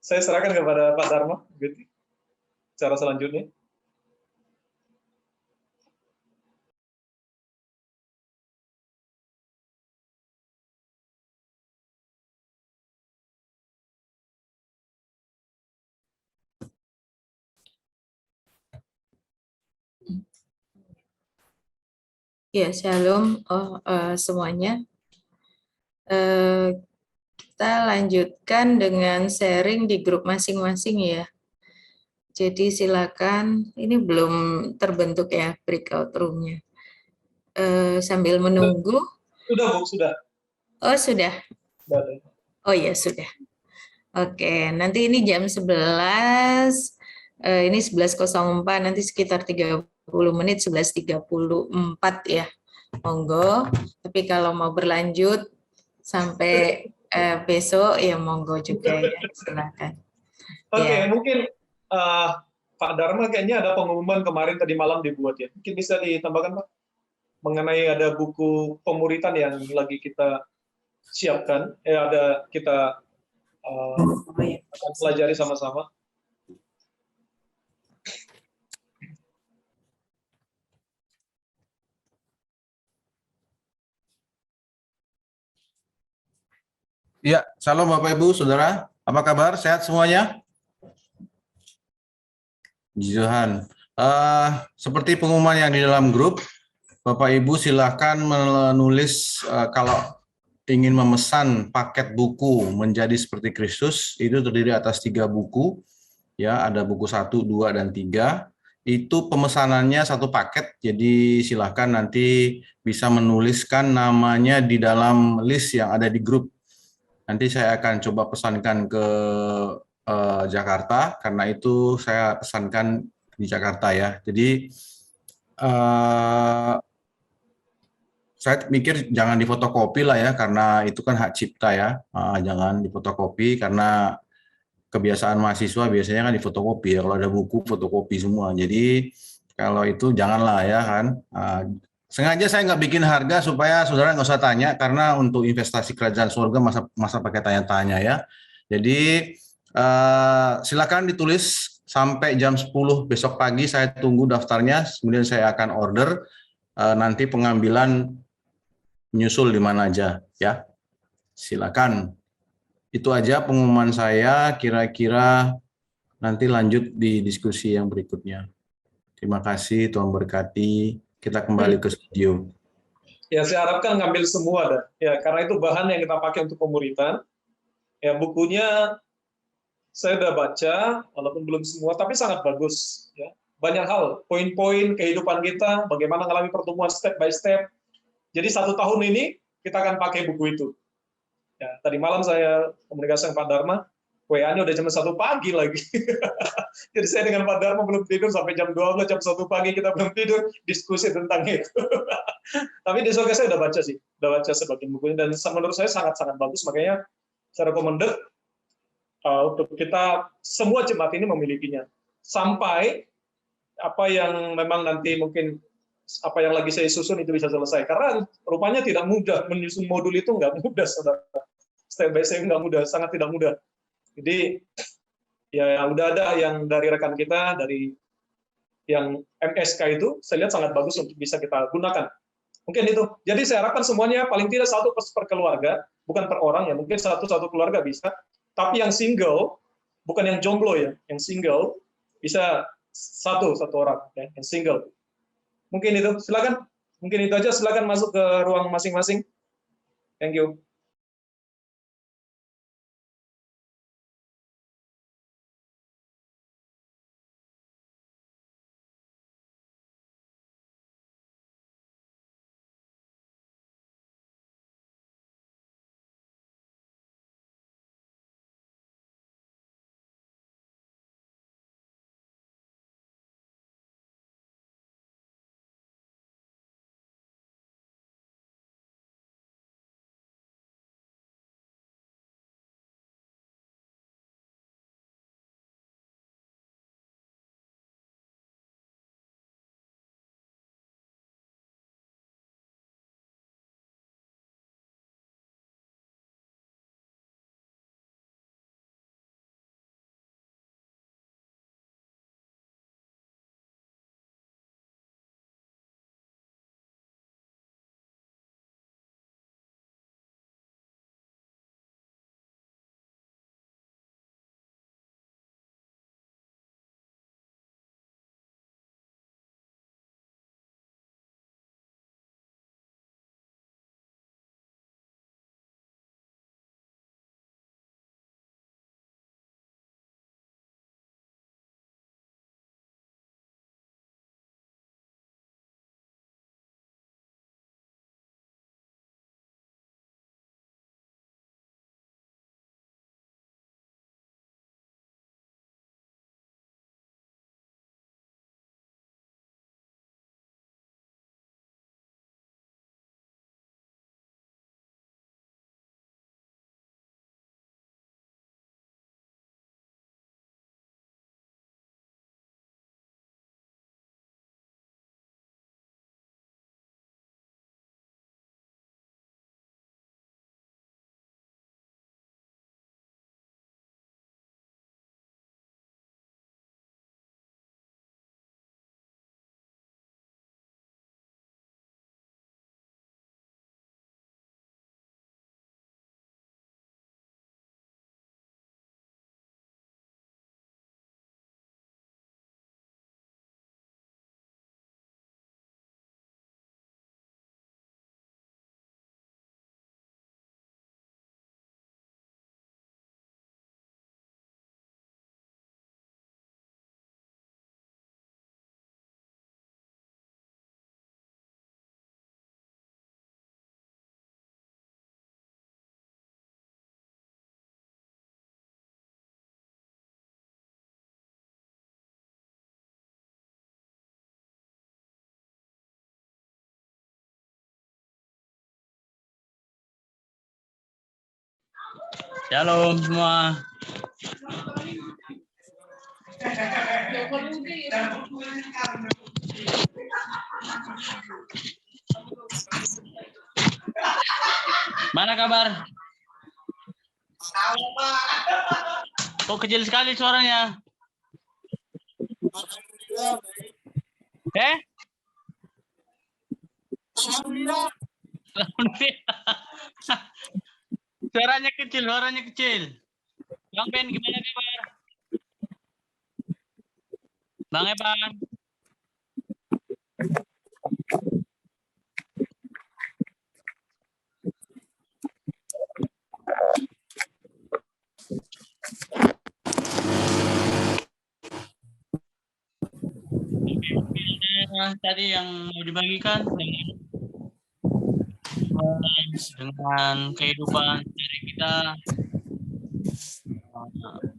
Saya serahkan kepada Pak Dharma, gitu, cara selanjutnya. Ya, shalom semuanya. Eh, kita lanjutkan dengan sharing di grup masing-masing ya. Jadi silakan, ini belum terbentuk ya breakout room-nya. Sambil menunggu. Sudah, Bu, sudah. Oh, sudah. Sudah. Oh ya, sudah. Oke, nanti ini jam 11, ini 11.04, nanti sekitar 30 menit, 11.34 ya. Monggo, tapi kalau mau berlanjut sampai besok ya monggo juga ya, silakan. Oke, Ya. mungkin Pak Dharma kayaknya ada pengumuman kemarin tadi malam dibuat ya. Mungkin bisa ditambahkan Pak mengenai ada buku pemuritan yang lagi kita siapkan, ada kita akan pelajari sama-sama. Ya, salam Bapak Ibu, Saudara. Apa kabar? Sehat semuanya? Puji Tuhan. Seperti pengumuman yang di dalam grup, Bapak Ibu silahkan menulis kalau ingin memesan paket buku Menjadi Seperti Kristus, itu terdiri atas 3 buku, ya, ada buku 1, 2, dan 3. Itu pemesanannya 1 paket, jadi silahkan nanti bisa menuliskan namanya di dalam list yang ada di grup. Nanti saya akan coba pesankan ke Jakarta, karena itu saya pesankan di Jakarta ya. Jadi saya mikir jangan difotokopi lah ya, karena itu kan hak cipta ya. Jangan difotokopi karena kebiasaan mahasiswa biasanya kan difotokopi ya. Kalau ada buku fotokopi semua. Jadi kalau itu janganlah ya kan. Sengaja saya nggak bikin harga supaya saudara nggak usah tanya, karena untuk investasi kerajaan surga masa pakai tanya-tanya ya. Jadi silakan ditulis sampai jam 10 besok pagi, saya tunggu daftarnya, kemudian saya akan order. Nanti pengambilan menyusul di mana aja ya. Silakan. Itu aja pengumuman saya, kira-kira nanti lanjut di diskusi yang berikutnya. Terima kasih, Tuhan berkati. Kita kembali ke studio. Ya, saya harapkan ngambil semua dah. Ya, karena itu bahan yang kita pakai untuk pemuritan. Ya, bukunya saya udah baca, walaupun belum semua, tapi sangat bagus. Ya. Banyak hal, poin-poin kehidupan kita, bagaimana mengalami pertumbuhan step by step. Jadi 1 tahun ini kita akan pakai buku itu. Ya, tadi malam saya komunikasi dengan Pak Dharma, WA-nya udah jam 1 pagi lagi. Jadi saya dengan Pak Dharma belum tidur sampai jam 12, jam 1 pagi kita belum tidur, diskusi tentang itu. Tapi di sore saya udah baca sih, udah baca sebagian bukunya, dan menurut saya sangat-sangat bagus, makanya saya recommended untuk kita semua jemaat ini memilikinya. Sampai apa yang memang nanti mungkin apa yang lagi saya susun itu bisa selesai. Karena rupanya tidak mudah, menyusun modul itu nggak mudah, saudara. Step by step nggak mudah, sangat tidak mudah. Jadi ya udah ada yang dari rekan kita, dari yang MSK itu, saya lihat sangat bagus untuk bisa kita gunakan. Mungkin itu. Jadi saya harapkan semuanya paling tidak 1 per keluarga, bukan per orang ya, mungkin satu keluarga bisa. Tapi yang single, bukan yang jomblo ya, yang single bisa satu orang ya, yang single. Mungkin itu. Silakan. Mungkin itu aja. Silakan masuk ke ruang masing-masing. Thank you. Shalom semua. Mana kabar? Kok kecil sekali suaranya? Alhamdulillah. Suaranya kecil. Bang Ben, gimana kabar? Bang Evan. Tadi yang mau dibagikan dengan kehidupan dari kita,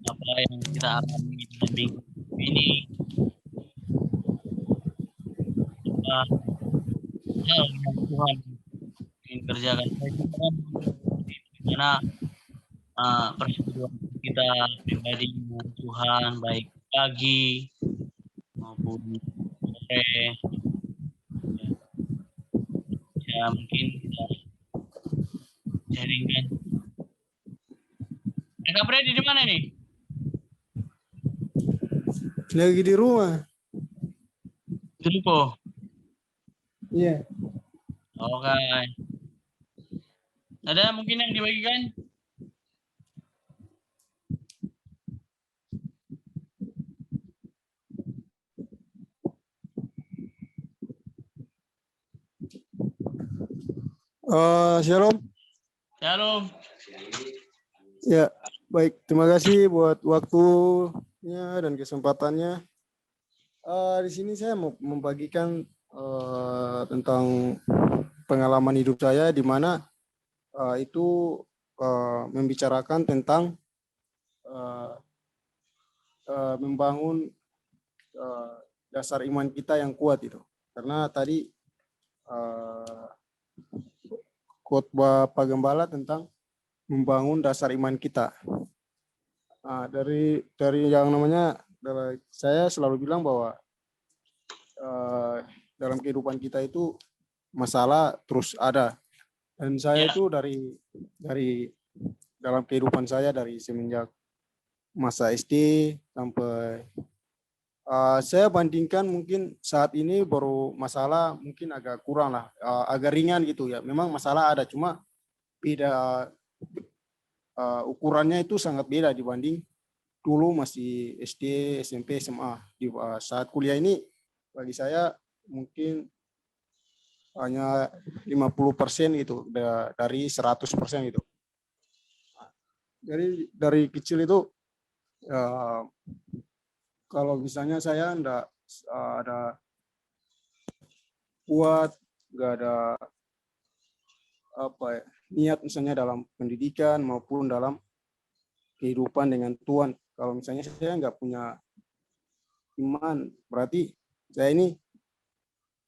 apa yang kita alami dalam minggu ini, hal yang Tuhan ingin kerjakan. Karena persekutuan kita pribadi dengan Tuhan, baik pagi maupun sore, ya mungkin kita sharingkan. Kak Freddy di mana nih? Lagi di rumah. Di Lipo. Iya. Oke. Ada mungkin yang dibagikan? Shalom. Shalom. Ya, baik. Terima kasih buat waktunya dan kesempatannya. Di sini saya mau membagikan tentang pengalaman hidup saya, di mana itu membicarakan tentang membangun dasar iman kita yang kuat itu. Karena tadi khotbah Pak Gembala tentang membangun dasar iman kita. Dari yang namanya, saya selalu bilang bahwa dalam kehidupan kita itu masalah terus ada. Dan saya itu dari dalam kehidupan saya dari semenjak masa SD sampai saya bandingkan mungkin saat ini baru masalah mungkin agak kurang lah, agak ringan gitu ya. Memang masalah ada, cuma beda ukurannya itu sangat beda dibanding dulu masih SD, SMP, SMA. Di saat kuliah ini bagi saya mungkin hanya 50% gitu dari 100% gitu. Jadi dari kecil itu kalau misalnya saya enggak ada kuat, enggak ada niat misalnya dalam pendidikan maupun dalam kehidupan dengan Tuhan. Kalau misalnya saya enggak punya iman, berarti saya ini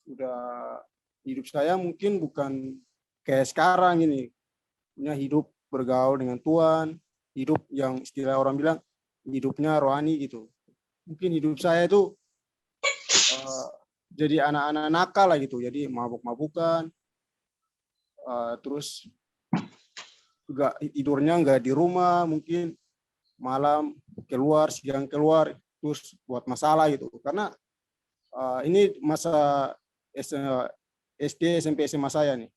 sudah hidup saya mungkin bukan kayak sekarang ini, punya hidup bergaul dengan Tuhan, hidup yang istilah orang bilang hidupnya rohani gitu. Mungkin hidup saya itu jadi anak-anak nakal lah gitu, jadi mabuk-mabukan, terus juga tidurnya nggak di rumah, mungkin malam keluar, siang keluar, terus buat masalah gitu. Karena ini masa SD, SMP, SMA saya nih.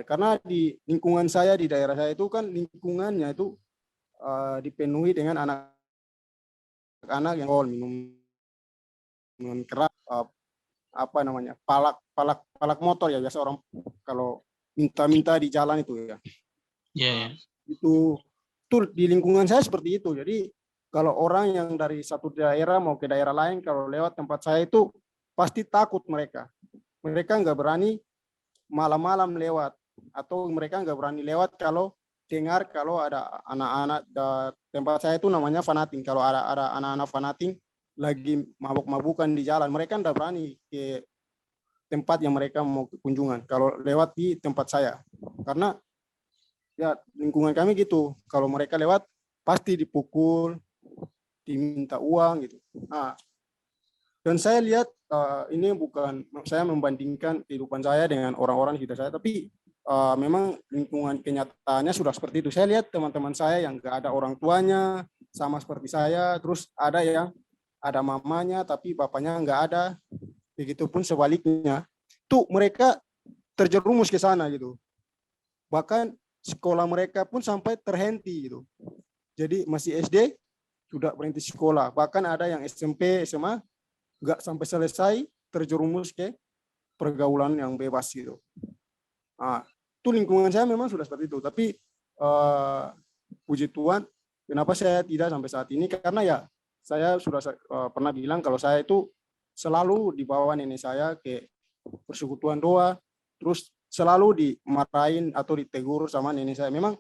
Karena di lingkungan saya, di daerah saya itu kan lingkungannya itu dipenuhi dengan anak-anak yang minum keras, palak motor ya, biasa orang kalau minta-minta di jalan itu ya. Yeah. Itu di lingkungan saya seperti itu. Jadi kalau orang yang dari satu daerah mau ke daerah lain, kalau lewat tempat saya itu pasti takut mereka. Mereka nggak berani malam-malam lewat, atau mereka nggak berani lewat kalau dengar kalau ada anak-anak tempat saya itu namanya fanatik. Kalau ada anak-anak fanatik lagi mabuk-mabukan di jalan, mereka nggak berani ke tempat yang mereka mau kunjungan kalau lewat di tempat saya. Karena ya lingkungan kami gitu. Kalau mereka lewat pasti dipukul, diminta uang gitu. Nah, dan saya lihat ini bukan saya membandingkan kehidupan saya dengan orang-orang di sekitar saya, tapi memang lingkungan kenyataannya sudah seperti itu. Saya lihat teman-teman saya yang nggak ada orang tuanya, sama seperti saya, terus ada yang ada mamanya tapi bapaknya nggak ada, begitupun sebaliknya. Tuh mereka terjerumus ke sana gitu. Bahkan sekolah mereka pun sampai terhenti gitu. Jadi masih SD sudah berhenti sekolah. Bahkan ada yang SMP, SMA nggak sampai selesai terjerumus ke pergaulan yang bebas gitu. Nah, itu lingkungan saya memang sudah seperti itu. Tapi puji Tuhan, kenapa saya tidak sampai saat ini? Karena ya saya sudah pernah bilang kalau saya itu selalu dibawa nenek saya ke persekutuan doa, terus selalu dimarahin atau ditegur sama nenek saya. Memang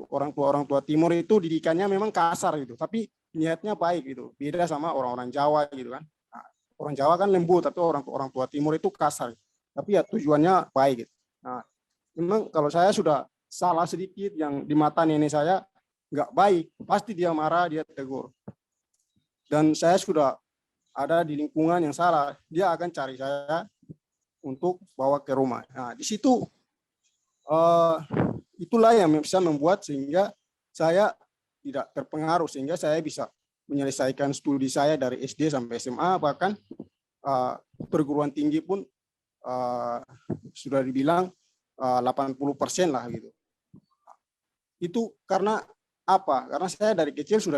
orang tua Timur itu didikannya memang kasar gitu, tapi niatnya baik gitu. Beda sama orang-orang Jawa gitu kan. Nah, orang Jawa kan lembut, tapi orang tua Timur itu kasar. Tapi ya tujuannya baik gitu. Nah, memang kalau saya sudah salah sedikit yang di mata nenek saya nggak baik, pasti dia marah, dia tegur. Dan saya sudah ada di lingkungan yang salah, dia akan cari saya untuk bawa ke rumah. Nah, di situ itulah yang bisa membuat sehingga saya tidak terpengaruh, sehingga saya bisa menyelesaikan studi saya dari SD sampai SMA, bahkan perguruan tinggi pun sudah dibilang 80% lah gitu. Itu karena apa? Karena saya dari kecil sudah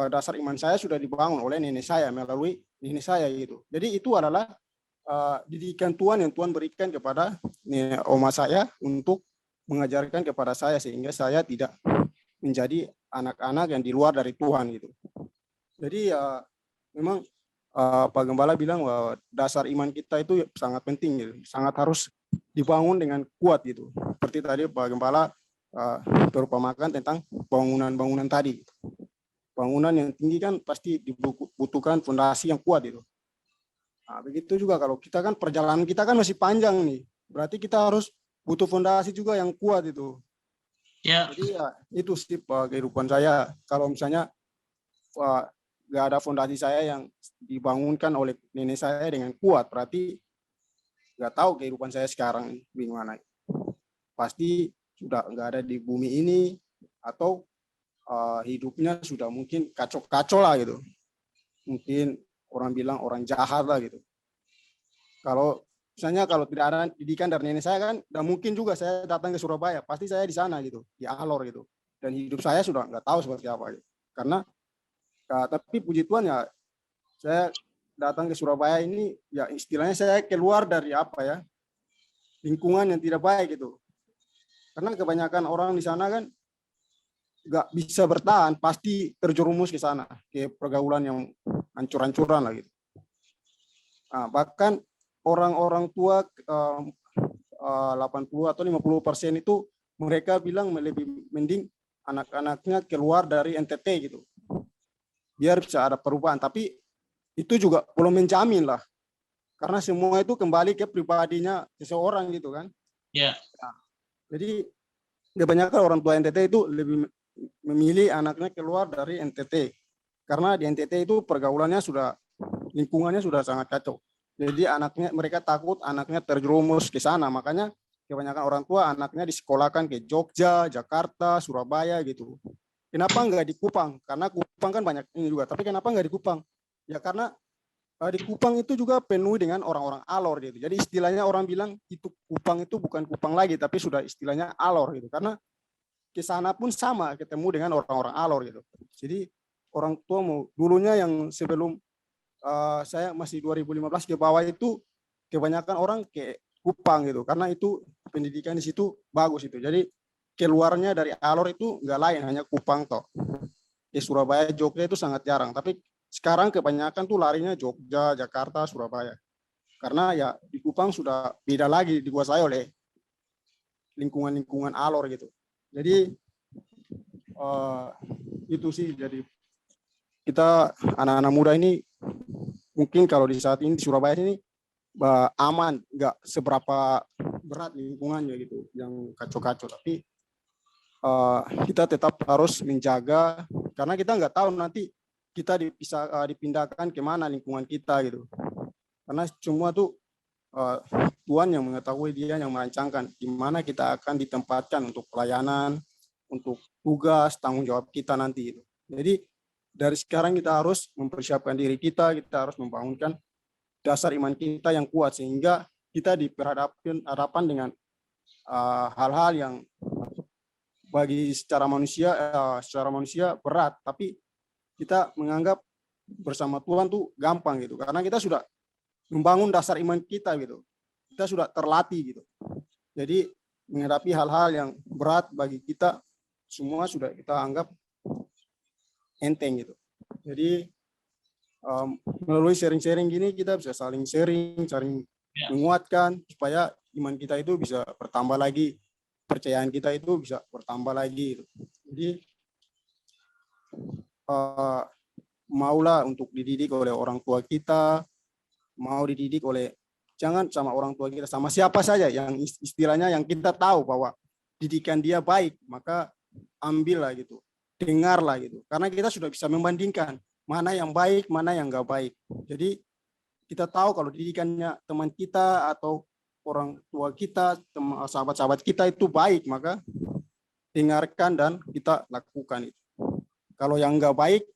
dasar iman saya sudah dibangun oleh nenek saya melalui nenek saya gitu. Jadi itu adalah didikan Tuhan yang Tuhan berikan kepada oma saya untuk mengajarkan kepada saya sehingga saya tidak menjadi anak-anak yang di luar dari Tuhan gitu. Jadi memang Pak Gembala bilang bahwa dasar iman kita itu sangat penting gitu, sangat harus dibangun dengan kuat gitu. Seperti tadi Pak Gembala berumpamakan tentang bangunan-bangunan tadi. Bangunan yang tinggi kan pasti dibutuhkan fondasi yang kuat itu. Nah, begitu juga kalau kita kan perjalanan kita kan masih panjang nih. Berarti kita harus butuh fondasi juga yang kuat itu. Ya. Jadi ya itu sih kehidupan saya. Kalau misalnya nggak ada fondasi saya yang dibangunkan oleh nenek saya dengan kuat, berarti nggak tahu kehidupan saya sekarang gimana. Pasti sudah nggak ada di bumi ini atau hidupnya sudah mungkin kacau-kacau lah gitu. Mungkin orang bilang orang jahat lah gitu. Kalau misalnya kalau tidak ada didikan dari nenek saya kan, dan mungkin juga saya datang ke Surabaya, pasti saya di sana gitu, di Alor gitu. Dan hidup saya sudah nggak tahu seperti apa gitu. Karena tapi puji Tuhan ya, saya datang ke Surabaya ini ya istilahnya saya keluar dari apa ya, lingkungan yang tidak baik gitu. Karena kebanyakan orang di sana kan nggak bisa bertahan, pasti terjerumus ke sana, ke pergaulan yang hancur-hancuran lah gitu. Nah, bahkan orang-orang tua 80 atau 50% itu mereka bilang lebih mending anak-anaknya keluar dari NTT gitu, biar bisa ada perubahan. Tapi itu juga belum menjamin lah, karena semua itu kembali ke pribadinya seseorang gitu kan. Ya. Nah, jadi kebanyakan orang tua NTT itu lebih memilih anaknya keluar dari NTT karena di NTT itu pergaulannya sudah, lingkungannya sudah sangat kacau. Jadi mereka takut anaknya terjerumus ke sana, makanya kebanyakan orang tua anaknya disekolahkan ke Jogja, Jakarta, Surabaya gitu. Kenapa nggak di Kupang? Karena Kupang kan banyak ini juga. Tapi kenapa nggak di Kupang? Ya karena di Kupang itu juga penuh dengan orang-orang Alor gitu. Jadi istilahnya orang bilang itu Kupang itu bukan Kupang lagi, tapi sudah istilahnya Alor gitu. Karena ke sana pun sama ketemu dengan orang-orang Alor gitu. Jadi orang tua mau dulunya yang sebelum saya masih 2015 ke bawah itu kebanyakan orang ke Kupang gitu. Karena itu pendidikan di situ bagus itu. Jadi keluarnya dari Alor itu nggak lain, hanya Kupang toh. Di Surabaya, Jogja itu sangat jarang. Tapi sekarang kebanyakan tuh larinya Jogja, Jakarta, Surabaya. Karena ya di Kupang sudah beda lagi, dikuasai oleh lingkungan-lingkungan Alor gitu. Jadi itu sih, jadi kita anak-anak muda ini mungkin kalau di saat ini di Surabaya ini aman, nggak seberapa berat lingkungannya gitu, yang kacau-kacau. Tapi kita tetap harus menjaga, karena kita nggak tahu nanti kita dipindahkan kemana lingkungan kita gitu. Karena semua tuh Tuhan yang mengetahui, Dia yang merancangkan di mana kita akan ditempatkan untuk pelayanan, untuk tugas, tanggung jawab kita nanti itu. Jadi dari sekarang kita harus mempersiapkan diri kita harus membangunkan dasar iman kita yang kuat sehingga kita diperhadapkan dengan hal-hal yang bagi secara manusia berat, tapi kita menganggap bersama Tuhan tuh gampang gitu, karena kita sudah membangun dasar iman kita gitu, kita sudah terlatih gitu. Jadi menghadapi hal-hal yang berat bagi kita semua sudah kita anggap enteng gitu. Jadi melalui sharing-sharing gini kita bisa saling sharing, saling menguatkan supaya iman kita itu bisa bertambah lagi, kepercayaan kita itu bisa bertambah lagi. Jadi maulah untuk dididik oleh orang tua kita, mau dididik oleh, jangan sama orang tua kita, sama siapa saja yang istilahnya yang kita tahu bahwa didikan dia baik, maka ambillah gitu, dengarlah gitu, karena kita sudah bisa membandingkan mana yang baik, mana yang enggak baik. Jadi kita tahu kalau didikannya teman kita atau orang tua kita, sahabat-sahabat kita itu baik, maka dengarkan dan kita lakukan itu. Kalau yang enggak baik,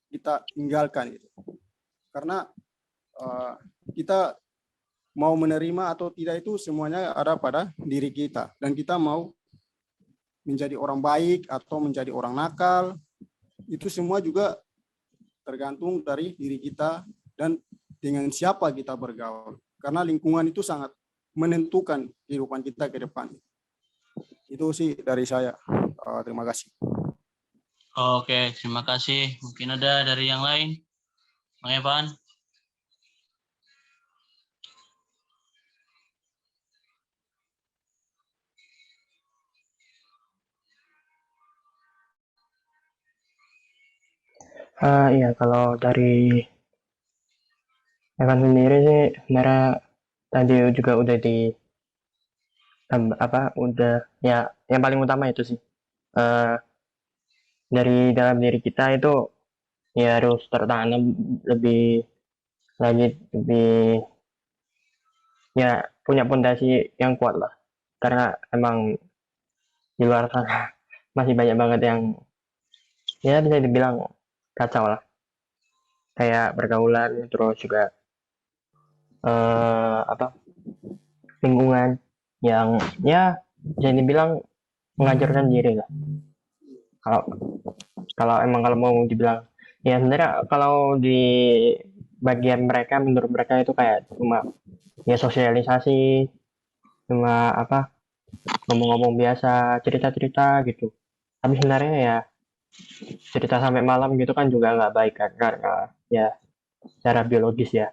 kita tinggalkan itu. Karena kita mau menerima atau tidak itu semuanya ada pada diri kita. Dan kita mau menjadi orang baik atau menjadi orang nakal, itu semua juga tergantung dari diri kita dan dengan siapa kita bergaul. Karena lingkungan itu sangat menentukan kehidupan kita ke depan. Itu sih dari saya. Terima kasih. Oke, terima kasih. Mungkin ada dari yang lain, Bang Evan. Iya, kalau dari Evan sendiri sih sebenarnya tadi juga udah udah ya yang paling utama itu sih dari dalam diri kita itu ya harus tertanam lebih ya punya pondasi yang kuat lah, karena emang di luar sana masih banyak banget yang ya bisa dibilang kacau lah, kayak pergaulan, terus juga lingkungan yang ya bisa dibilang menghancurkan diri lah. Kalau mau dibilang ya sebenarnya kalau di bagian mereka, menurut mereka itu kayak cuma ya sosialisasi, cuma ngomong-ngomong biasa, cerita-cerita gitu. Tapi sebenarnya ya cerita sampai malam gitu kan juga nggak baik kan, karena ya secara biologis ya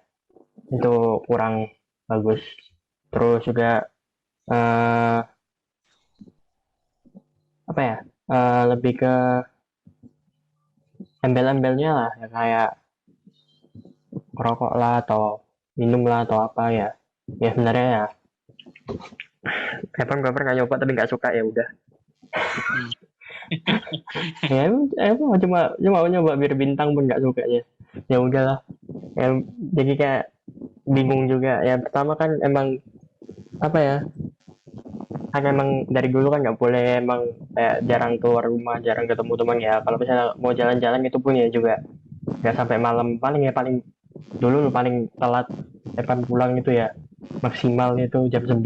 itu kurang bagus. Terus juga lebih ke embel-embelnya lah, ya kayak merokok lah atau minum lah atau apa ya sebenarnya ya Evan nggak nyoba tapi nggak suka, ya udah. Ya cuma nyoba bir bintang pun nggak suka ya udahlah ya, jadi kayak bingung juga ya. Pertama kan emang kan emang dari dulu kan nggak boleh, emang kayak jarang keluar rumah, jarang ketemu teman ya. Kalau misalnya mau jalan-jalan itu pun ya juga nggak sampai malam, paling dulu paling telat Evan pulang itu ya maksimal itu jam 9,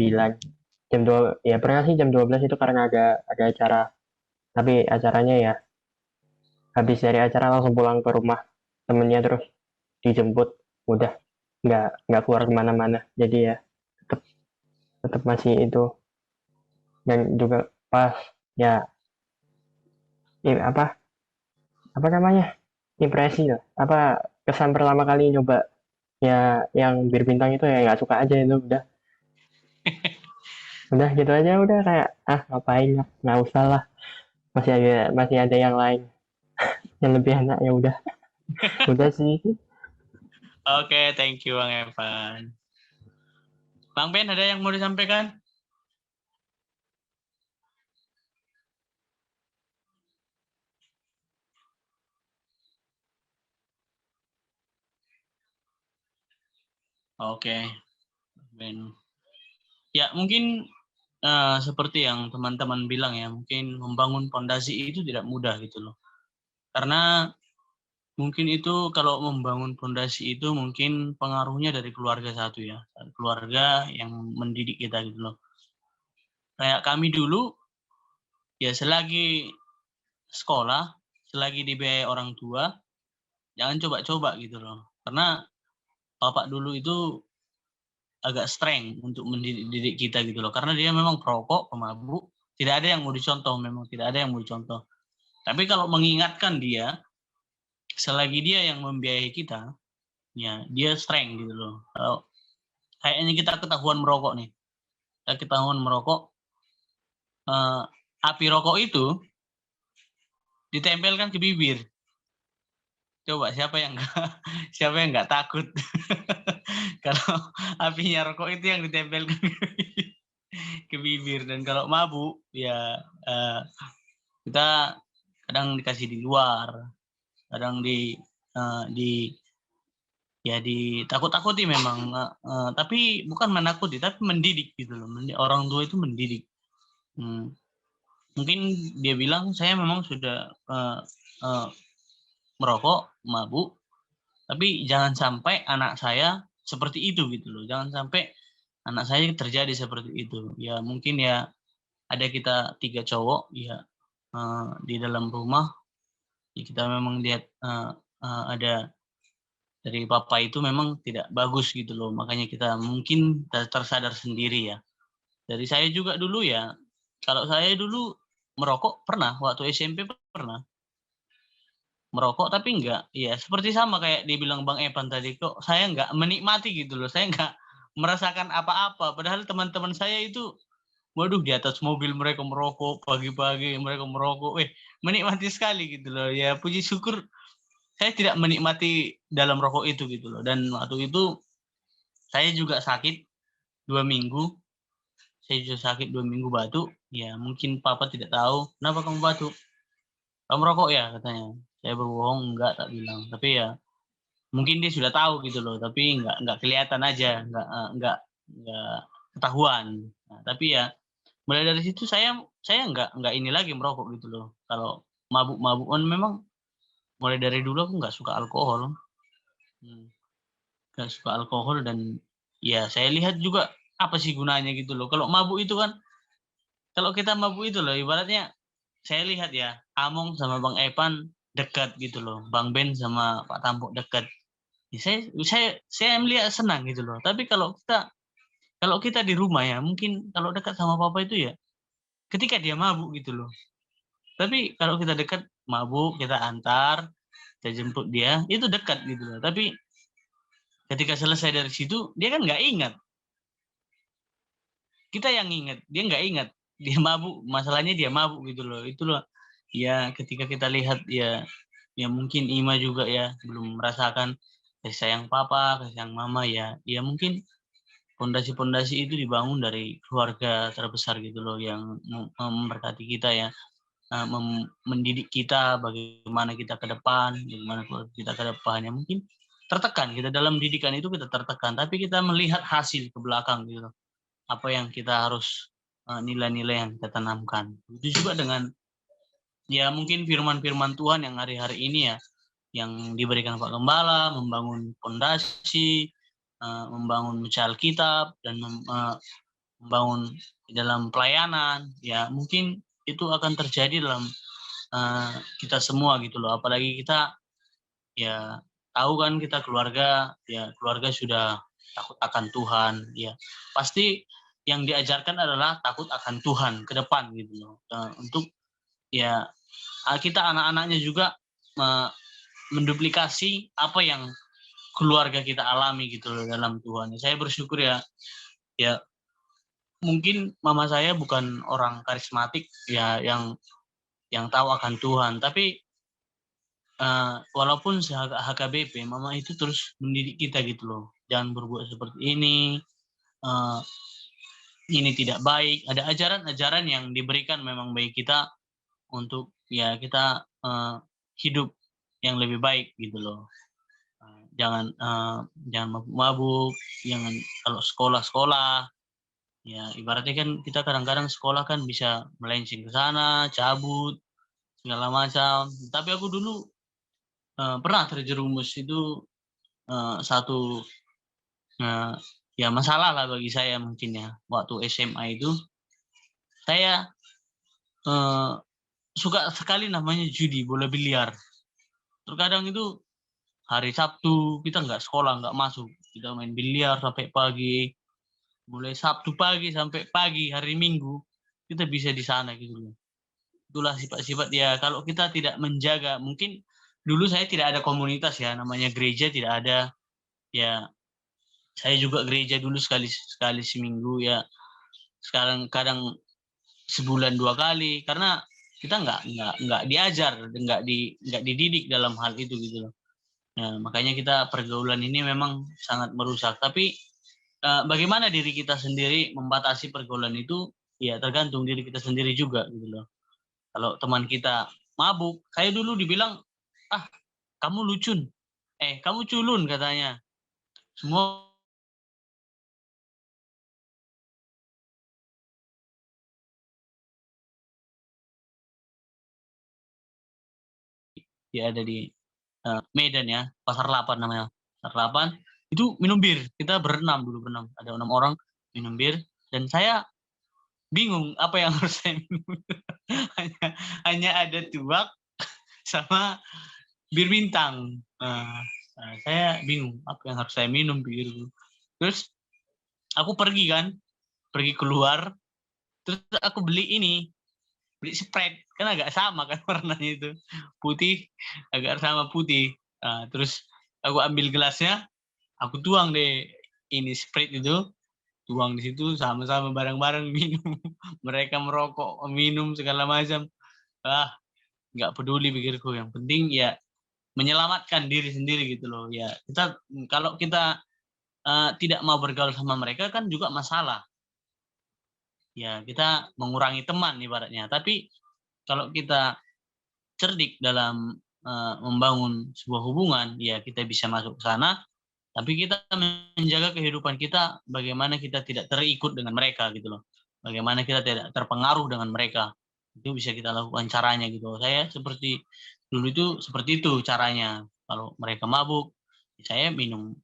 jam 2 ya, pernah sih jam 12 itu karena ada acara, tapi acaranya ya habis dari acara langsung pulang ke rumah temennya, terus dijemput, udah nggak keluar kemana-mana. Jadi ya tetap masih itu. Dan juga pas ya impresi lah, kesan pertama kali nyoba ya yang bir bintang itu ya nggak suka aja itu, udah gitu aja, udah kayak ngapain, nggak usah lah, masih ada yang lain yang lebih enak, ya udah. Udah sih. Oke, thank you Bang Evan. Bang Ben, ada yang mau disampaikan? Oke, Ben. Ya, mungkin seperti yang teman-teman bilang ya, mungkin membangun fondasi itu tidak mudah gitu loh. Karena mungkin itu kalau membangun fondasi itu mungkin pengaruhnya dari keluarga satu ya, keluarga yang mendidik kita gitu loh. Kayak kami dulu, ya selagi sekolah, selagi dibiayai orang tua, jangan coba-coba gitu loh. Karena bapak dulu itu agak streng untuk mendidik kita gitu loh. Karena dia memang perokok, pemabuk, tidak ada yang mau dicontoh, memang tidak ada yang mau dicontoh. Tapi kalau mengingatkan dia, selagi dia yang membiayai kita, ya dia streng gitu loh. Kalau kayaknya kita ketahuan merokok nih, kita ketahuan merokok, api rokok itu ditempelkan ke bibir. Coba siapa yang nggak takut kalau apinya rokok itu yang ditempelkan ke bibir. Dan kalau mabuk ya kita kadang dikasih di luar, kadang ya ditakut-takuti memang, tapi bukan menakuti tapi mendidik gitu loh. Orang tua itu mendidik. Mungkin dia bilang saya memang sudah merokok, mabuk, tapi jangan sampai anak saya seperti itu gitu loh. Jangan sampai anak saya terjadi seperti itu. Ya mungkin ya ada kita 3 cowok ya di dalam rumah. Ya kita memang lihat ada dari papa itu memang tidak bagus gitu loh. Makanya kita mungkin tersadar sendiri ya. Dari saya juga dulu ya. Kalau saya dulu merokok pernah, waktu SMP pernah. Merokok tapi enggak, ya seperti sama kayak dibilang Bang Evan tadi, kok saya enggak menikmati gitu loh, saya enggak merasakan apa-apa, padahal teman-teman saya itu, waduh di atas mobil mereka merokok, pagi-pagi mereka merokok, menikmati sekali gitu loh, ya puji syukur saya tidak menikmati dalam rokok itu gitu loh, dan waktu itu saya juga sakit 2 minggu, saya juga sakit 2 minggu batuk, ya mungkin papa tidak tahu, kenapa kamu batuk? Kamu merokok ya katanya. Saya berbohong, enggak tak bilang. Tapi ya mungkin dia sudah tahu gitu loh, tapi enggak kelihatan aja, enggak ketahuan. Nah, tapi ya mulai dari situ saya enggak ini lagi merokok gitu loh. Kalau mabuk-mabukan memang mulai dari dulu aku enggak suka alkohol. Enggak suka alkohol dan ya saya lihat juga apa sih gunanya gitu loh. Kalau mabuk itu kan kalau kita mabuk itu loh ibaratnya saya lihat ya, Among sama Bang Evan dekat gitu loh. Bang Ben sama Pak Tampuk dekat. Ya, saya melihat senang gitu loh. Tapi kalau kita di rumah ya, mungkin kalau dekat sama papa itu ya ketika dia mabuk gitu loh. Tapi kalau kita dekat mabuk, kita antar, kita jemput dia, itu dekat gitu loh. Tapi ketika selesai dari situ, dia kan nggak ingat. Kita yang ingat, dia nggak ingat. Dia mabuk, masalahnya dia mabuk gitu loh. Itu loh. Ya ketika kita lihat ya mungkin Ima juga ya belum merasakan kasih sayang papa, kasih sayang mama ya mungkin fondasi-fondasi itu dibangun dari keluarga terbesar gitu loh yang memberkati kita ya, mendidik kita bagaimana kita ke depan, bagaimana kita ke depannya mungkin tertekan kita dalam didikan itu kita tertekan tapi kita melihat hasil ke belakang gitu loh. Apa yang kita harus nilai-nilai yang kita tanamkan. Itu juga dengan ya mungkin firman-firman Tuhan yang hari-hari ini ya yang diberikan Pak Gembala, membangun fondasi, membangun baca Alkitab dan membangun di dalam pelayanan, ya mungkin itu akan terjadi dalam kita semua gitu loh. Apalagi kita ya tahu kan kita keluarga sudah takut akan Tuhan, ya pasti yang diajarkan adalah takut akan Tuhan ke depan gitu loh. Untuk ya kita anak-anaknya juga menduplikasi apa yang keluarga kita alami gitu loh dalam Tuhan. Saya bersyukur ya mungkin mama saya bukan orang karismatik ya yang tahu akan Tuhan, tapi walaupun HKBP, mama itu terus mendidik kita gitu loh. Jangan berbuat seperti ini tidak baik. Ada ajaran-ajaran yang diberikan memang bagi kita untuk ya kita hidup yang lebih baik gitu loh. jangan mabuk-mabuk, jangan kalau sekolah ya ibaratnya kan kita kadang-kadang sekolah kan bisa melenceng ke sana, cabut segala macam. Tapi aku dulu pernah terjerumus itu satu ya masalah lah bagi saya mungkin ya. Waktu SMA itu saya suka sekali namanya judi, bola biliar. Terkadang itu hari Sabtu kita nggak sekolah, nggak masuk, kita main biliar sampai pagi. Mulai Sabtu pagi sampai pagi hari Minggu kita bisa di sana gitu loh. Itulah sifat-sifat ya, kalau kita tidak menjaga, mungkin dulu saya tidak ada komunitas ya, namanya gereja tidak ada. Ya saya juga gereja dulu sekali seminggu ya. Sekarang kadang sebulan 2 kali karena kita nggak diajar, nggak dididik dalam hal itu gitu loh. Nah, makanya kita pergaulan ini memang sangat merusak. Tapi bagaimana diri kita sendiri membatasi pergaulan itu, ya tergantung diri kita sendiri juga gitu loh. Kalau teman kita mabuk, saya dulu dibilang, kamu lucun, kamu culun katanya. Semua dia ada di Medan ya, Pasar 8 namanya. Pasar 8 itu minum bir. Kita berenam dulu, ada 6 orang minum bir dan saya bingung apa yang harus saya minum. hanya ada tuak sama bir bintang. Saya bingung apa yang harus saya minum pikirku. Terus aku pergi keluar, terus aku beli Sprite, kan agak sama kan warnanya itu, putih, agak sama putih. Terus aku ambil gelasnya, aku tuang deh ini Sprite itu, tuang di situ sama-sama bareng-bareng minum. Mereka merokok, minum segala macam. Nggak peduli pikirku, yang penting ya menyelamatkan diri sendiri gitu loh. Ya kita kalau kita tidak mau bergaul sama mereka kan juga masalah. Ya kita mengurangi teman ibaratnya. Tapi kalau kita cerdik dalam membangun sebuah hubungan, ya kita bisa masuk ke sana. Tapi kita menjaga kehidupan kita, bagaimana kita tidak terikut dengan mereka gitu loh. Bagaimana kita tidak terpengaruh dengan mereka. Itu bisa kita lakukan caranya gitu. Saya dulu itu seperti itu caranya. Kalau mereka mabuk, saya minum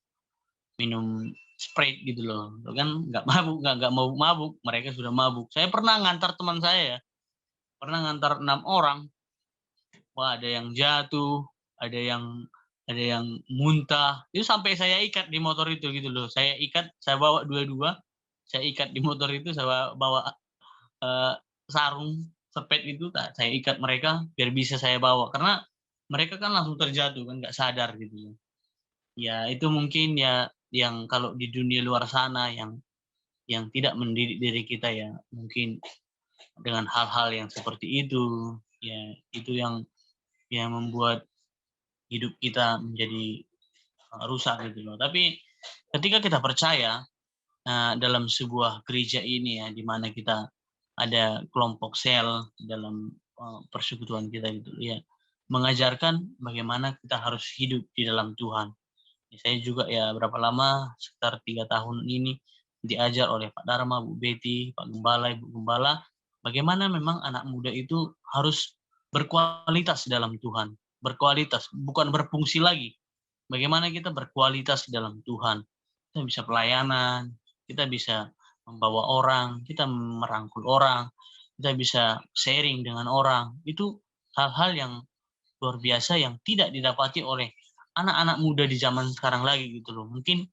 Sprite gitu loh. Kan nggak mabuk, nggak mau mabuk, mereka sudah mabuk. Saya pernah ngantar teman saya ya. Pernah ngantar 6 orang. Wah, ada yang jatuh, ada yang muntah. Itu sampai saya ikat di motor itu gitu loh. Saya bawa dua-dua. Saya ikat di motor itu, saya bawa sarung sepet itu, saya ikat mereka biar bisa saya bawa. Karena mereka kan langsung terjatuh kan, nggak sadar gitu. Ya itu mungkin ya yang kalau di dunia luar sana yang tidak mendidik diri kita ya, mungkin dengan hal-hal yang seperti itu, ya itu yang membuat hidup kita menjadi rusak gitu loh. Tapi ketika kita percaya dalam sebuah gereja ini ya, di mana kita ada kelompok sel dalam persekutuan kita gitu ya, mengajarkan bagaimana kita harus hidup di dalam Tuhan. Saya juga ya berapa lama, sekitar 3 tahun ini diajar oleh Pak Dharma, Bu Betty, Pak Gembala, Ibu Gembala, bagaimana memang anak muda itu harus berkualitas dalam Tuhan. Berkualitas, bukan berfungsi lagi. Bagaimana kita berkualitas dalam Tuhan. Kita bisa pelayanan, kita bisa membawa orang, kita merangkul orang, kita bisa sharing dengan orang. Itu hal-hal yang luar biasa yang tidak didapati oleh anak-anak muda di zaman sekarang lagi gitu loh. Mungkin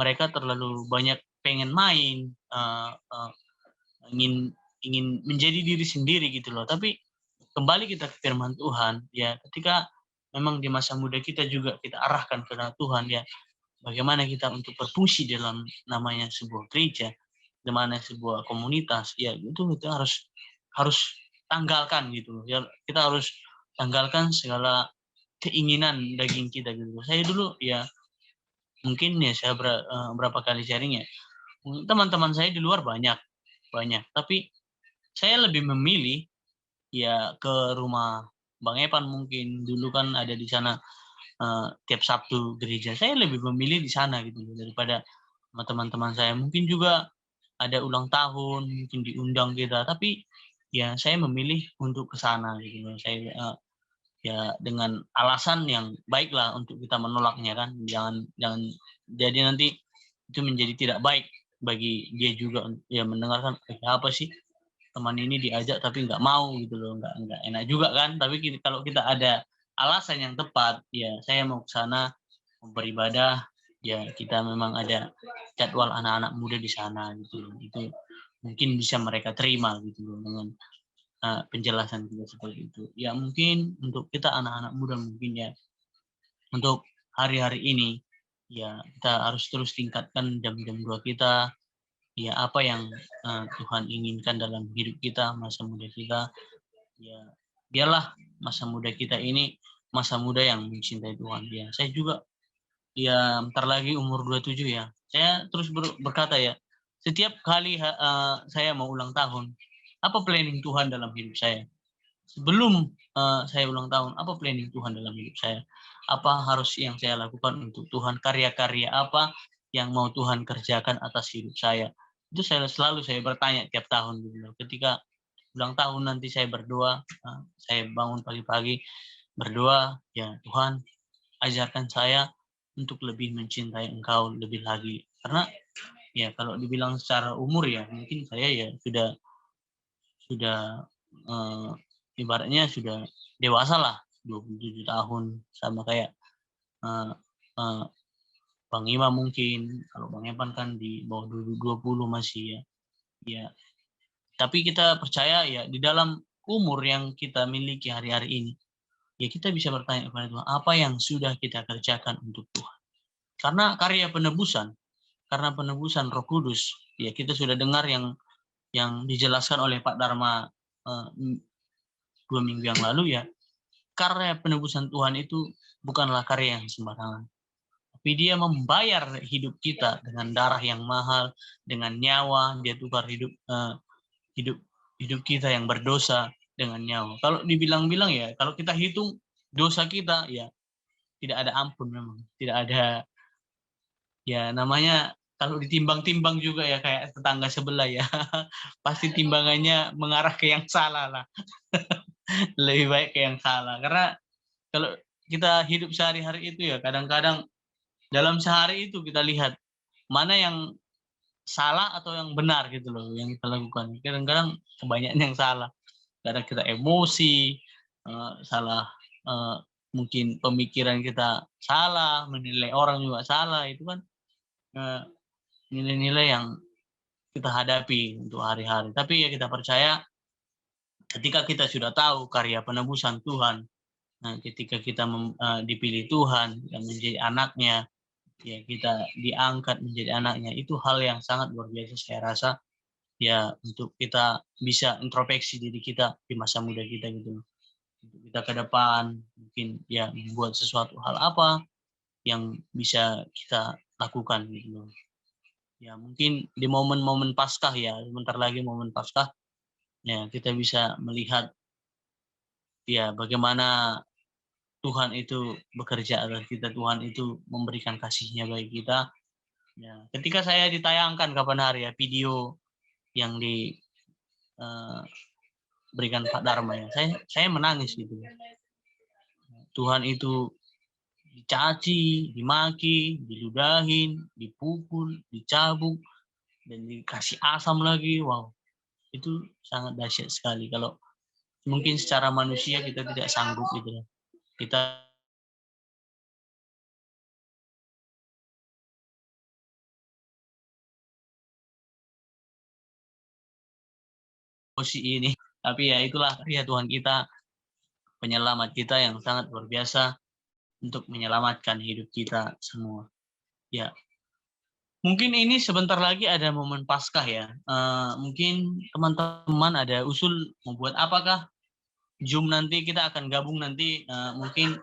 mereka terlalu banyak pengen main, ingin menjadi diri sendiri gitu loh. Tapi kembali kita ke firman Tuhan, ya ketika memang di masa muda kita juga kita arahkan ke Tuhan ya, bagaimana kita untuk berfungsi dalam namanya sebuah gereja, di mana sebuah komunitas, ya itu kita harus tanggalkan gitu loh. Ya kita harus tanggalkan segala keinginan daging kita gitu. Saya dulu ya mungkin ya saya berapa kali sharing ya, teman-teman saya di luar banyak, tapi saya lebih memilih ya ke rumah Bang Epan. Mungkin dulu kan ada di sana tiap Sabtu gereja. Saya lebih memilih di sana gitu loh, daripada sama teman-teman saya. Mungkin juga ada ulang tahun, mungkin diundang kita, tapi ya saya memilih untuk ke sana gitu loh. Saya ya dengan alasan yang baiklah untuk kita menolaknya kan. Jangan jadi nanti itu menjadi tidak baik bagi dia juga ya mendengarkan apa sih teman ini diajak tapi nggak mau gitu loh, nggak enak juga kan. Tapi kalau kita ada alasan yang tepat, ya saya mau ke sana mau beribadah, ya kita memang ada jadwal anak-anak muda di sana gitu loh. Itu mungkin bisa mereka terima gitu loh dengan penjelasan kita seperti itu. Ya mungkin untuk kita anak-anak muda mungkin ya untuk hari-hari ini ya kita harus terus tingkatkan jam-jam doa kita. Ya apa yang Tuhan inginkan dalam hidup kita, masa muda kita. Ya biarlah masa muda kita ini masa muda yang mencintai Tuhan. Ya saya juga ya bentar lagi umur 27 ya. Saya terus berkata ya, setiap kali saya mau ulang tahun, apa planning Tuhan dalam hidup saya? Sebelum saya ulang tahun, apa planning Tuhan dalam hidup saya? Apa harus yang saya lakukan untuk Tuhan? Karya-karya apa yang mau Tuhan kerjakan atas hidup saya? Itu selalu saya bertanya tiap tahun gitu. Ketika ulang tahun nanti saya berdoa, saya bangun pagi-pagi berdoa, ya Tuhan ajarkan saya untuk lebih mencintai Engkau lebih lagi. Karena ya kalau dibilang secara umur ya mungkin saya ya sudah ibaratnya sudah dewasa lah, 27 tahun, sama kayak Bang Ima mungkin. Kalau Bang Evan kan di bawah 20 masih ya. Ya, tapi kita percaya ya di dalam umur yang kita miliki hari-hari ini, ya kita bisa bertanya kepada Tuhan, apa yang sudah kita kerjakan untuk Tuhan. Karena karena penebusan Roh Kudus, ya kita sudah dengar yang dijelaskan oleh Pak Dharma 2 minggu yang lalu ya, karya penebusan Tuhan itu bukanlah karya yang sembarangan. Tapi dia membayar hidup kita dengan darah yang mahal, dengan nyawa, dia tukar hidup kita yang berdosa dengan nyawa. Kalau dibilang-bilang ya, kalau kita hitung dosa kita ya tidak ada ampun memang. Tidak ada, ya namanya kalau ditimbang-timbang juga ya kayak tetangga sebelah ya. Pasti timbangannya mengarah ke yang salah lah. Lebih baik ke yang salah. Karena kalau kita hidup sehari-hari itu ya kadang-kadang dalam sehari itu kita lihat mana yang salah atau yang benar gitu loh yang kita lakukan. Kadang-kadang kebanyakan yang salah. Kadang kita emosi, salah, mungkin pemikiran kita salah, menilai orang juga salah. Itu kan nilai-nilai yang kita hadapi untuk hari-hari. Tapi ya kita percaya ketika kita sudah tahu karya penebusan Tuhan, ketika kita dipilih Tuhan dan menjadi anaknya, ya kita diangkat menjadi anaknya, itu hal yang sangat luar biasa saya rasa ya untuk kita bisa introspeksi diri kita di masa muda kita gitu. Untuk kita ke depan mungkin ya membuat sesuatu hal apa yang bisa kita lakukan gitu. Ya mungkin di momen-momen Paskah ya, sebentar lagi momen Paskah, ya kita bisa melihat ya bagaimana Tuhan itu bekerja atas kita, Tuhan itu memberikan kasih-Nya bagi kita. Ya, ketika saya ditayangkan kapan hari ya video yang diberikan Pak Dharma ya, saya menangis gitu. Tuhan itu dicaci, dimaki, diludahin, dipukul, dicabuk, dan dikasih asam lagi. Wow, itu sangat dahsyat sekali. Kalau mungkin secara manusia kita tidak sanggup gitu. Kita posisi ini. Tapi ya itulah karya Tuhan kita, penyelamat kita yang sangat luar biasa untuk menyelamatkan hidup kita semua. Ya, mungkin ini sebentar lagi ada momen Paskah ya. Mungkin teman-teman ada usul membuat apakah Zoom nanti kita akan gabung nanti, mungkin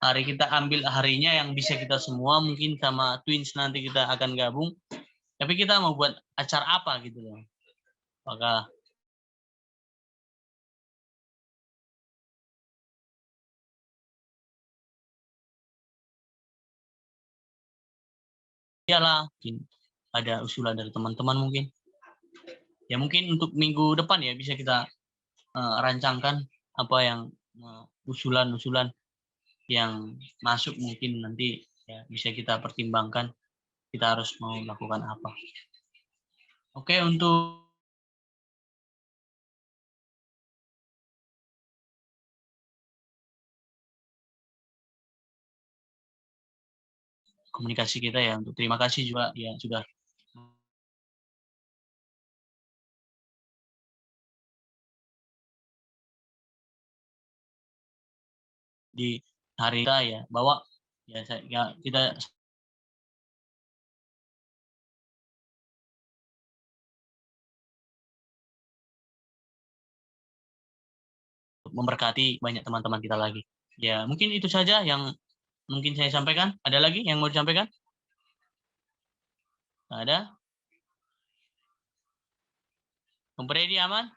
hari kita ambil harinya yang bisa kita semua, mungkin sama Twins nanti kita akan gabung. Tapi kita mau buat acara apa gitu loh. Apakah iyalah, mungkin ada usulan dari teman-teman mungkin. Ya mungkin untuk minggu depan ya bisa kita rancangkan apa yang usulan-usulan yang masuk, mungkin nanti ya bisa kita pertimbangkan kita harus mau melakukan apa. Oke, untuk komunikasi kita ya, untuk terima kasih juga ya sudah di hari kita ya, bahwa ya, kita memberkati banyak teman-teman kita lagi. Ya mungkin itu saja yang mungkin saya sampaikan. Ada lagi yang mau disampaikan? Ada? Bung Freddy aman?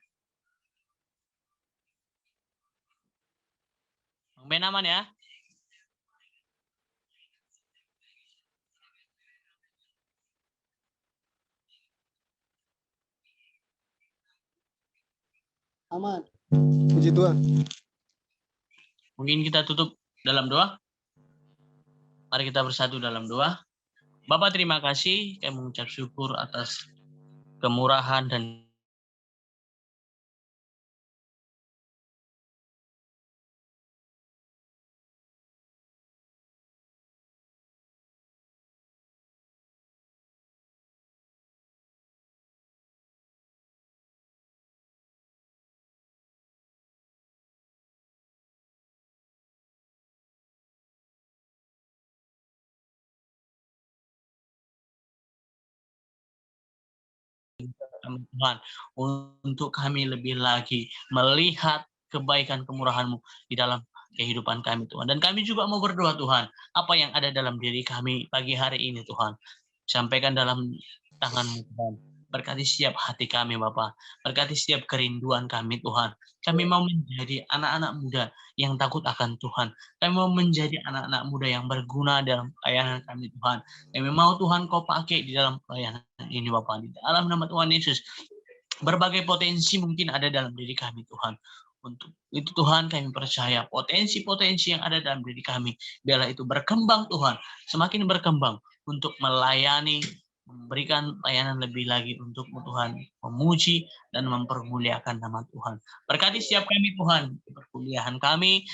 Bang Ben aman ya? Aman. Puji Tuhan. Mungkin kita tutup dalam doa. Mari kita bersatu dalam doa. Bapak terima kasih, kami mengucap syukur atas kemurahan dan Tuhan, untuk kami lebih lagi melihat kebaikan kemurahan-Mu di dalam kehidupan kami Tuhan. Dan kami juga mau berdoa Tuhan, apa yang ada dalam diri kami pagi hari ini Tuhan, sampaikan dalam tangan-Mu Tuhan. Berkati setiap hati kami Bapa, berkati setiap kerinduan kami Tuhan. Kami mau menjadi anak-anak muda yang takut akan Tuhan. Kami mau menjadi anak-anak muda yang berguna dalam pelayanan kami Tuhan. Kami mau Tuhan Kau pakai di dalam pelayanan ini Bapak, di dalam nama Tuhan Yesus. Berbagai potensi mungkin ada dalam diri kami Tuhan. Untuk itu Tuhan kami percaya potensi-potensi yang ada dalam diri kami, biarlah itu berkembang Tuhan, semakin berkembang untuk melayani, memberikan layanan lebih lagi untuk Tuhan, memuji dan mempermuliakan nama Tuhan. Berkati setiap kami Tuhan, di perkuliahan kami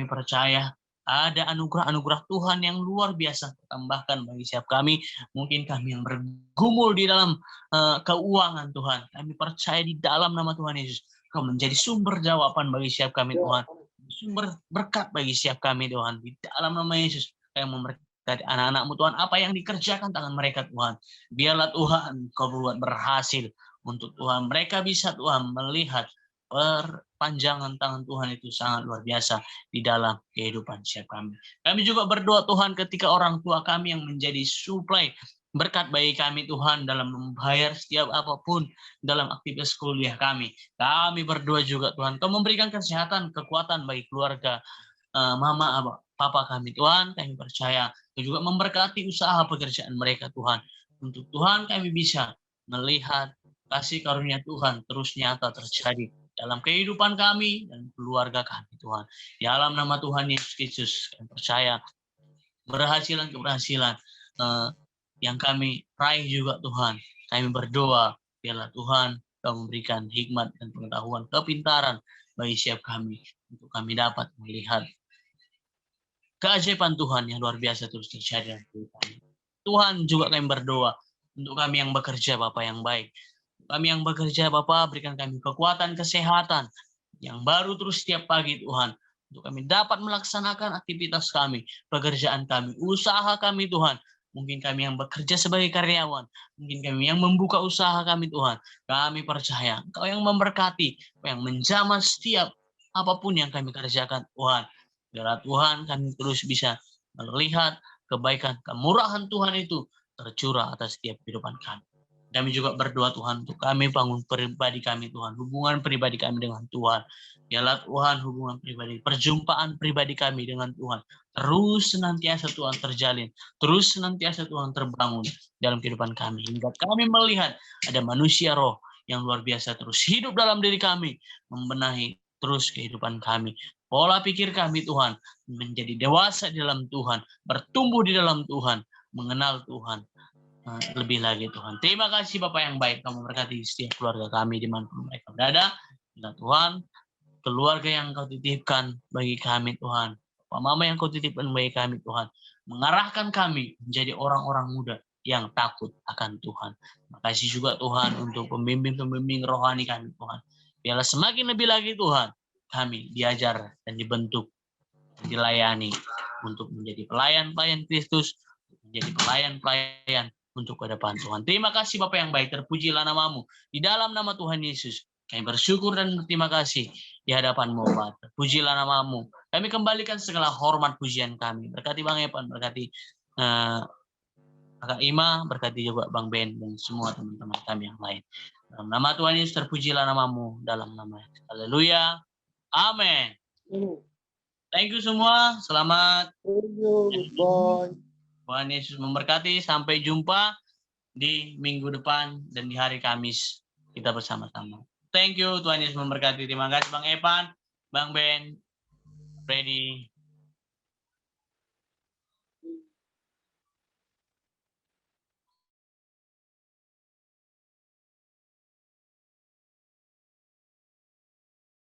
percaya ada anugerah-anugerah Tuhan yang luar biasa tambahkan bagi setiap kami. Mungkin kami yang bergumul di dalam keuangan Tuhan, kami percaya di dalam nama Tuhan Yesus, Kau menjadi sumber jawaban bagi setiap kami Tuhan, sumber berkat bagi setiap kami Tuhan, di dalam nama Yesus. Kami memberkati anak-anak-Mu Tuhan, apa yang dikerjakan tangan mereka Tuhan, biarlah Tuhan Kau buat berhasil untuk Tuhan, mereka bisa Tuhan melihat perpanjangan tangan Tuhan itu sangat luar biasa di dalam kehidupan setiap kami. Kami juga berdoa Tuhan ketika orang tua kami yang menjadi suplai berkat bagi kami Tuhan dalam membayar setiap apapun dalam aktivitas kuliah kami. Kami berdoa juga Tuhan, Kau memberikan kesehatan, kekuatan bagi keluarga mama, papa kami Tuhan. Kami percaya Kau juga memberkati usaha pekerjaan mereka Tuhan. Untuk Tuhan kami bisa melihat kasih karunia Tuhan terus nyata terjadi dalam kehidupan kami dan keluarga kami Tuhan. Di dalam nama Tuhan Yesus Kristus kami percaya keberhasilan yang kami raih juga Tuhan. Kami berdoa biarlah Tuhan Kau memberikan hikmat dan pengetahuan, kepintaran bagi setiap kami untuk kami dapat melihat keajaiban Tuhan yang luar biasa terus terjadi dalam kehidupan kami. Tuhan juga kami berdoa untuk kami yang bekerja Bapa yang baik. Kami yang bekerja Bapa, berikan kami kekuatan, kesehatan yang baru terus setiap pagi Tuhan. Untuk kami dapat melaksanakan aktivitas kami, pekerjaan kami, usaha kami Tuhan. Mungkin kami yang bekerja sebagai karyawan, mungkin kami yang membuka usaha kami Tuhan. Kami percaya Engkau yang memberkati, Engkau yang menjamah setiap apapun yang kami kerjakan Tuhan. Biarlah Tuhan kami terus bisa melihat kebaikan, kemurahan Tuhan itu tercurah atas setiap kehidupan kami. Kami juga berdoa Tuhan untuk kami bangun pribadi kami Tuhan, hubungan pribadi kami dengan Tuhan. Biarlah Tuhan hubungan pribadi, perjumpaan pribadi kami dengan Tuhan terus senantiasa Tuhan terjalin, terus senantiasa Tuhan terbangun dalam kehidupan kami. Hingga kami melihat ada manusia roh yang luar biasa terus hidup dalam diri kami, membenahi terus kehidupan kami. Pola pikir kami Tuhan menjadi dewasa di dalam Tuhan, bertumbuh di dalam Tuhan, mengenal Tuhan lebih lagi Tuhan. Terima kasih Bapak yang baik, kamu berkati setiap keluarga kami dimanapun mereka berada. Ya Tuhan, keluarga yang Kau titipkan bagi kami Tuhan, Bapak Mama yang Kau titipkan bagi kami Tuhan, mengarahkan kami menjadi orang-orang muda yang takut akan Tuhan. Terima kasih juga Tuhan untuk pembimbing-pembimbing rohani kami Tuhan. Biarlah semakin lebih lagi Tuhan, kami diajar dan dibentuk, dilayani untuk menjadi pelayan-pelayan Kristus, menjadi pelayan-pelayan untuk ke depan Tuhan. Terima kasih Bapak yang baik, terpujilah nama-Mu. Di dalam nama Tuhan Yesus, kami bersyukur dan berterima kasih di hadapan-Mu, Bapak. Terpujilah nama-Mu. Kami kembalikan segala hormat pujian kami. Berkati Bang Epan, berkati Kakak Ima, berkati juga Bang Ben dan semua teman-teman kami yang lain. Dalam nama Tuhan Yesus, terpujilah nama-Mu. Dalam nama Yesus. Haleluya. Amin. Thank you semua. Selamat. Bye. Tuhan Yesus memberkati. Sampai jumpa di minggu depan dan di hari Kamis kita bersama-sama. Thank you. Tuhan Yesus memberkati. Terima kasih Bang Epan, Bang Ben, Freddy.